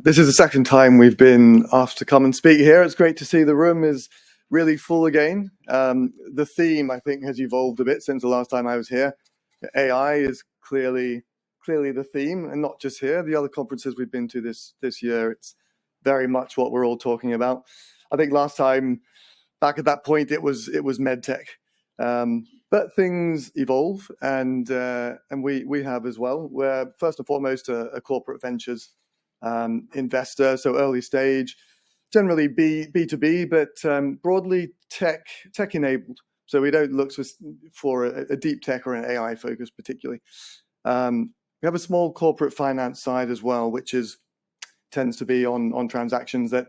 This is the second time we've been asked to come and speak here. It's great to see the room is really full again. The theme, I think, has evolved a bit since the last time I was here. AI is clearly the theme, and not just here. The other conferences we've been to this year, it's very much what we're all talking about. I think last time, back at that point, it was medtech. But things evolve, and we have as well. We're first and foremost a corporate ventures investor, so early stage, generally B2B, but broadly tech enabled. So we don't look for a deep tech or an AI focus particularly. We have a small corporate finance side as well, which tends to be on transactions that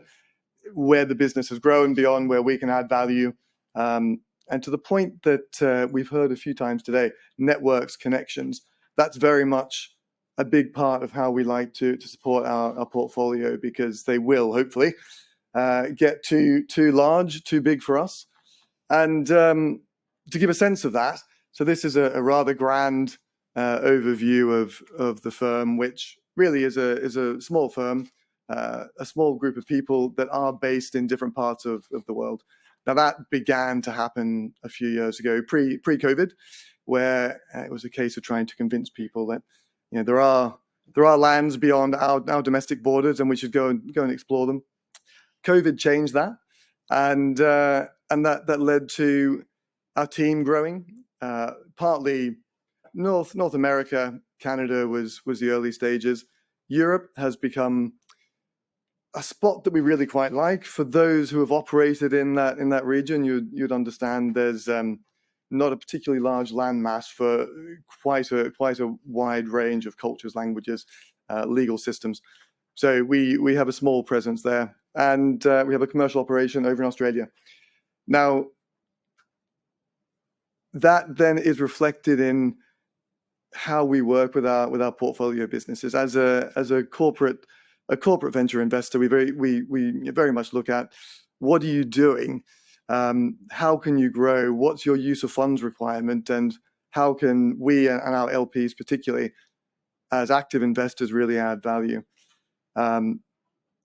where the business has grown beyond where we can add value. And to the point that we've heard a few times today, networks, connections, that's very much a big part of how we like to support our portfolio, because they will hopefully get too large, too big for us. And to give a sense of that, so this is a rather grand overview of the firm, which really is a small firm, a small group of people that are based in different parts of the world. Now that began to happen a few years ago, pre-COVID, where it was a case of trying to convince people that there are lands beyond our domestic borders, and we should go and explore them. COVID changed that, and that led to our team growing. Partly North America, Canada was the early stages. Europe has become a spot that we really quite like. For those who have operated in that region, you'd understand there's not a particularly large land mass for quite a wide range of cultures, languages, legal systems. So we have a small presence there, and we have a commercial operation over in Australia. Now, that then is reflected in how we work with our portfolio businesses. As a corporate venture investor, we very much look at what are you doing. How can you grow? What's your use of funds requirement? And how can we and our LPs, particularly as active investors, really add value? And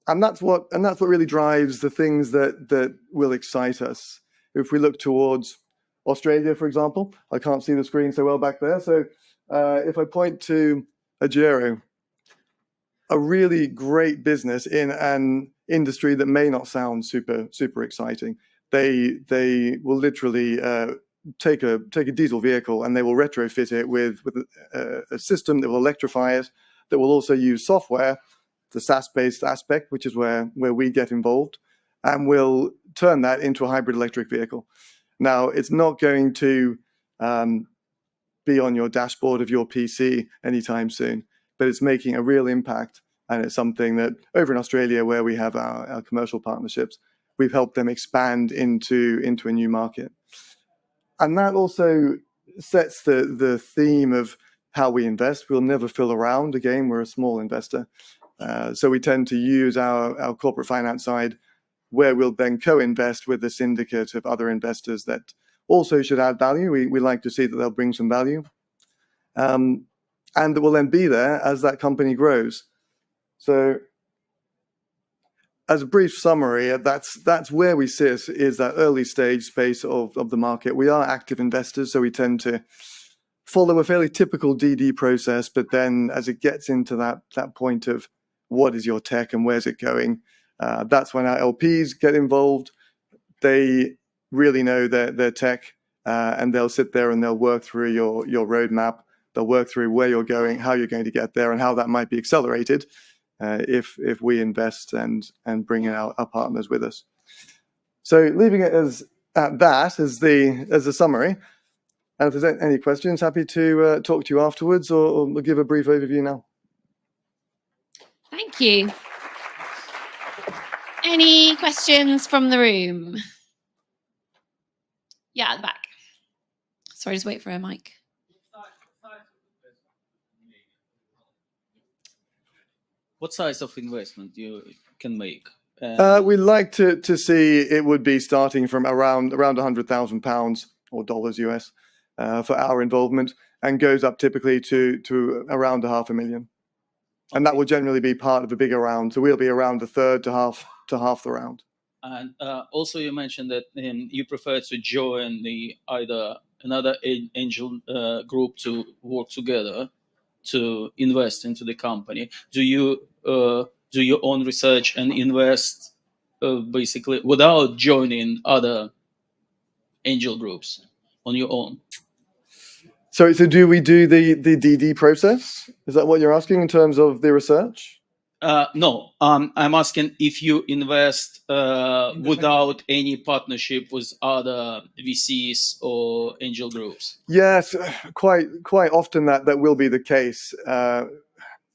that's what really drives the things that will excite us. If we look towards Australia, for example, I can't see the screen so well back there. So if I point to Agero, a really great business in an industry that may not sound super exciting. They will literally take a diesel vehicle and they will retrofit it with a system that will electrify it, that will also use software, the SaaS-based aspect, which is where we get involved, and will turn that into a hybrid electric vehicle. Now, it's not going to be on your dashboard of your PC anytime soon, but it's making a real impact, and it's something that over in Australia, where we have our commercial partnerships, we've helped them expand into a new market. And that also sets the theme of how we invest. We'll never fill around. Again, we're a small investor. So we tend to use our corporate finance side, where we'll then co-invest with a syndicate of other investors that also should add value. We like to see that they'll bring some value. And that will then be there as that company grows. So as a brief summary, that's where we sit, is that early stage space of the market. We are active investors, so we tend to follow a fairly typical DD process, but then as it gets into that point of what is your tech and where's it going, that's when our LPs get involved. They really know their tech, and they'll sit there and they'll work through your roadmap. They'll work through where you're going, how you're going to get there, and how that might be accelerated if we invest and bring in our partners with us. So leaving it as the summary. And if there's any questions, happy to talk to you afterwards, or we'll give a brief overview now. Thank you. Any questions from the room? Yeah, at the back. Sorry, just wait for a mic. What size of investment you can make? We'd like to see it would be starting from around £100,000 or dollars US for our involvement, and goes up typically to around $500,000. And that will generally be part of a bigger round. So we'll be around a third to half the round. And also, you mentioned that you prefer to join either another angel group to work together to invest into the company. Do you do your own research and invest basically without joining other angel groups on your own? So do we do the DD process? Is that what you're asking in terms of the research? No, I'm asking if you invest without any partnership with other VCs or angel groups. Yes, quite often that will be the case.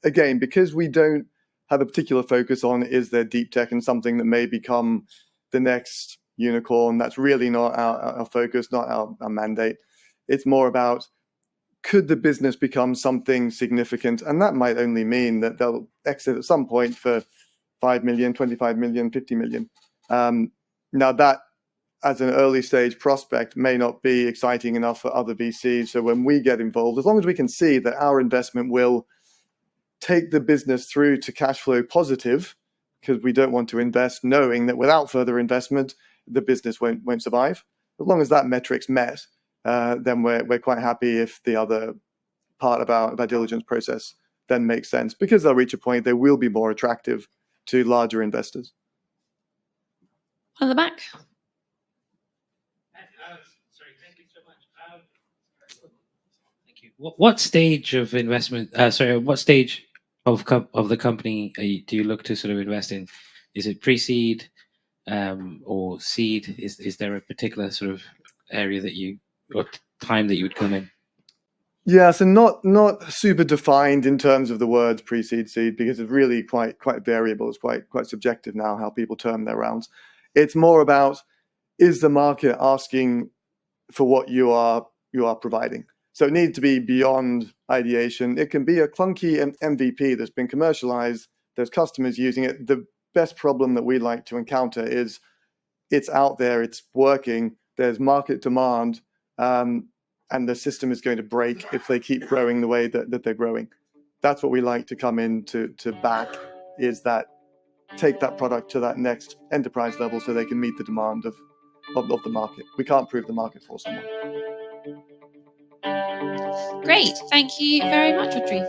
Again, because we don't have a particular focus on is there deep tech and something that may become the next unicorn. That's really not our focus, not our mandate. It's more about, could the business become something significant? And that might only mean that they'll exit at some point for 5 million, 25 million, 50 million. Now that, as an early stage prospect, may not be exciting enough for other VCs. So when we get involved, as long as we can see that our investment will take the business through to cash flow positive, because we don't want to invest knowing that without further investment, the business won't survive. As long as that metric's met, then we're quite happy if the other part of our diligence process then makes sense, because they'll reach a point they will be more attractive to larger investors. On the back. Sorry, thank you so much. Thank you. What stage of investment? What stage of the company do you look to sort of invest in? Is it pre-seed or seed? Is there a particular sort of area that or time that you would come in? Yeah, so not super defined in terms of the words pre-seed, seed, because it's really quite variable. It's quite subjective now how people term their rounds. It's more about, is the market asking for what you are providing? So it needs to be beyond ideation. It can be a clunky MVP that's been commercialized. There's customers using it. The best problem that we like to encounter is it's out there, it's working, there's market demand, and the system is going to break if they keep growing the way that they're growing. That's what we like to come in to back, is that take that product to that next enterprise level so they can meet the demand of the market. We can't prove the market for someone. Great. Thank you very much, Audrey.